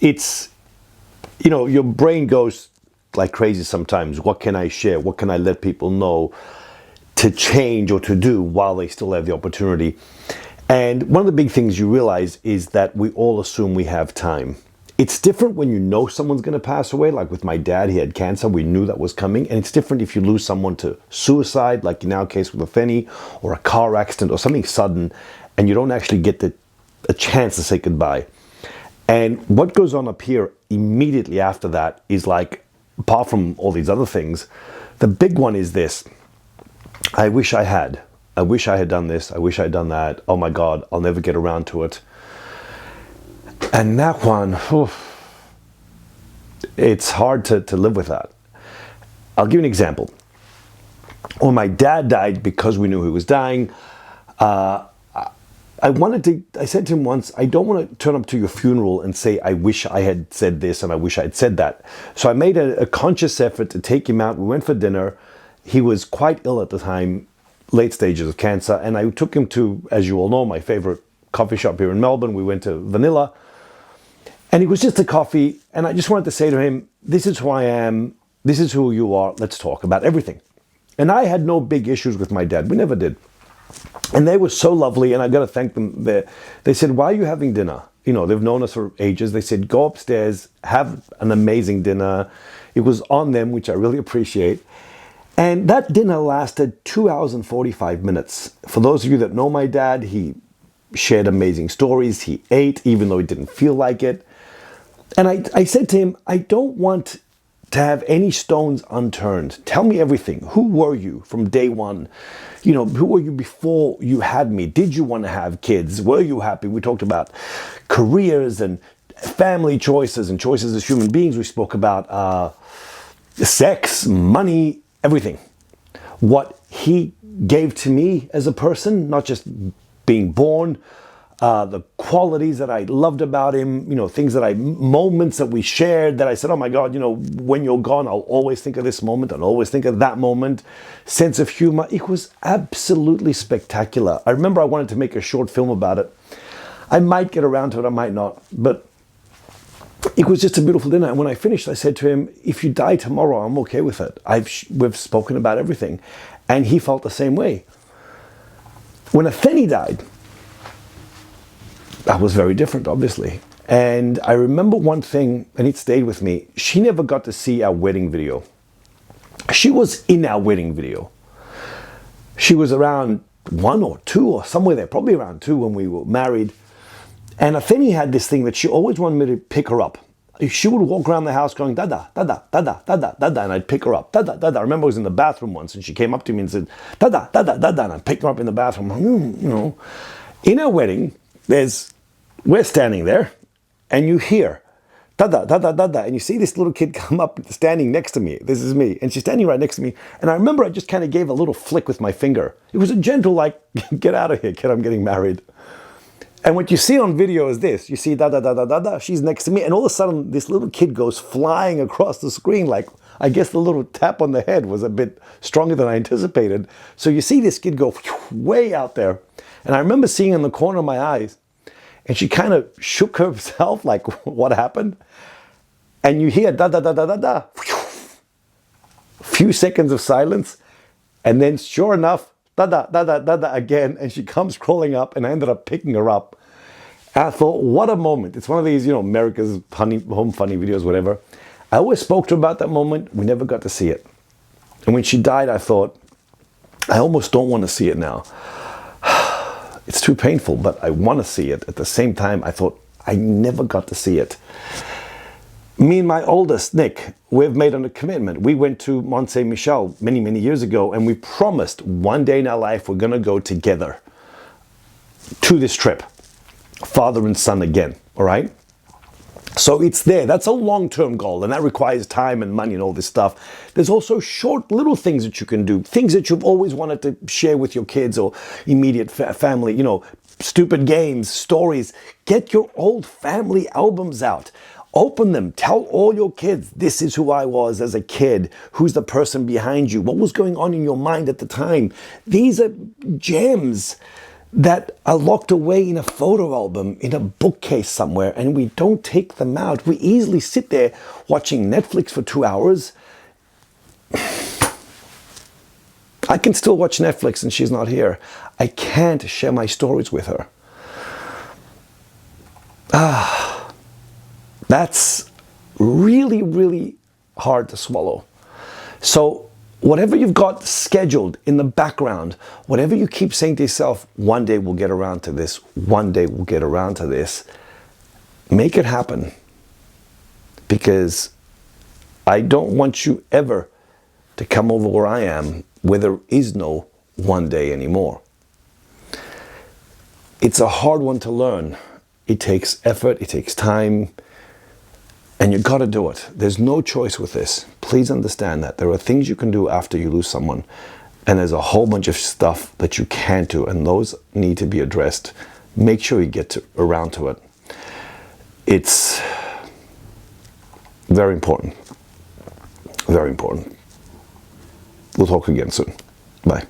it's, you know, your brain goes like crazy sometimes. What can I share? What can I let people know to change or to do while they still have the opportunity? And one of the big things you realize is that we all assume we have time. It's different when you know someone's going to pass away. Like with my dad, he had cancer. We knew that was coming. And it's different if you lose someone to suicide, like in our case with Athenie, or a car accident or something sudden, and you don't actually get a chance to say goodbye. And what goes on up here immediately after that is like, apart from all these other things, the big one is this. I wish I had done this. I wish I had done that. Oh my God, I'll never get around to it. And that one, it's hard to live with that. I'll give you an example. When my dad died, because we knew he was dying, I said to him once, I don't want to turn up to your funeral and say, I wish I had said this and I wish I had said that. So I made a conscious effort to take him out. We went for dinner. He was quite ill at the time, late stages of cancer. And I took him to, as you all know, my favorite coffee shop here in Melbourne. We went to Vanilla. And it was just a coffee. And I just wanted to say to him, this is who I am. This is who you are. Let's talk about everything. And I had no big issues with my dad. We never did. And they were so lovely, and I got to thank them. They said, why are you having dinner? You know, they've known us for ages. They said, go upstairs, have an amazing dinner. It was on them, which I really appreciate. And that dinner lasted 2 hours and 45 minutes. For those of you that know my dad, he shared amazing stories. He ate, even though he didn't feel like it. And I said to him, I don't want to have any stones unturned. Tell me everything. Who were you from day one? You know, who were you before you had me? Did you want to have kids? Were you happy? We talked about careers and family choices and choices as human beings. We spoke about sex, money, everything. What he gave to me as a person, not just being born, the qualities that I loved about him, you know, moments that we shared that I said, oh my God, you know, when you're gone, I'll always think of this moment. I'll always think of that moment. Sense of humor. It was absolutely spectacular. I remember I wanted to make a short film about it. I might get around to it, I might not, but it was just a beautiful dinner. And when I finished, I said to him, if you die tomorrow, I'm okay with it. We've spoken about everything. And he felt the same way. When Athenie died, that was very different, obviously. And I remember one thing, and it stayed with me. She never got to see our wedding video. She was in our wedding video. She was around 1 or 2 or somewhere there, probably around 2 when we were married. And Athenie had this thing that she always wanted me to pick her up. She would walk around the house going, dada, dada, dada, dada, dada, and I'd pick her up, dada, dada. I remember I was in the bathroom once, and she came up to me and said, dada, dada, dada, and I picked her up in the bathroom. You know, in our wedding, we're standing there, and you hear, da-da, da-da, da-da, and you see this little kid come up standing next to me. This is me, and she's standing right next to me. And I remember I just kind of gave a little flick with my finger. It was a gentle, like, get out of here, kid, I'm getting married. And what you see on video is this. You see da-da-da-da-da-da, she's next to me, and all of a sudden, this little kid goes flying across the screen. Like, I guess the little tap on the head was a bit stronger than I anticipated. So you see this kid go way out there. And I remember seeing in the corner of my eyes, and she kind of shook herself, like, what happened? And you hear da-da-da-da-da-da. Few seconds of silence. And then, sure enough, da-da-da-da-da-da again. And she comes crawling up, and I ended up picking her up. And I thought, what a moment. It's one of these, you know, America's home funny videos, whatever. I always spoke to her about that moment. We never got to see it. And when she died, I thought, I almost don't want to see it now. It's too painful, but I want to see it. At the same time, I thought, I never got to see it. Me and my oldest, Nick, we've made a commitment. We went to Mont Saint Michel many, many years ago, and we promised one day in our life we're going to go together to this trip. Father and son again, all right? So it's there. That's a long-term goal, and that requires time and money and all this stuff. There's also short little things that you can do, things that you've always wanted to share with your kids or immediate family, you know, stupid games, stories. Get your old family albums out. Open them. Tell all your kids, this is who I was as a kid. Who's the person behind you? What was going on in your mind at the time? These are gems that are locked away in a photo album, in a bookcase somewhere, and we don't take them out. We easily sit there watching Netflix for 2 hours. I can still watch Netflix and she's not here. I can't share my stories with her. That's really, really hard to swallow. So whatever you've got scheduled in the background, whatever you keep saying to yourself, one day we'll get around to this, one day we'll get around to this, make it happen. Because I don't want you ever to come over where I am, where there is no one day anymore. It's a hard one to learn. It takes effort, it takes time, and you got to do it. There's no choice with this. Please understand that. There are things you can do after you lose someone, and there's a whole bunch of stuff that you can't do, and those need to be addressed. Make sure you get around to it. It's very important. Very important. We'll talk again soon. Bye.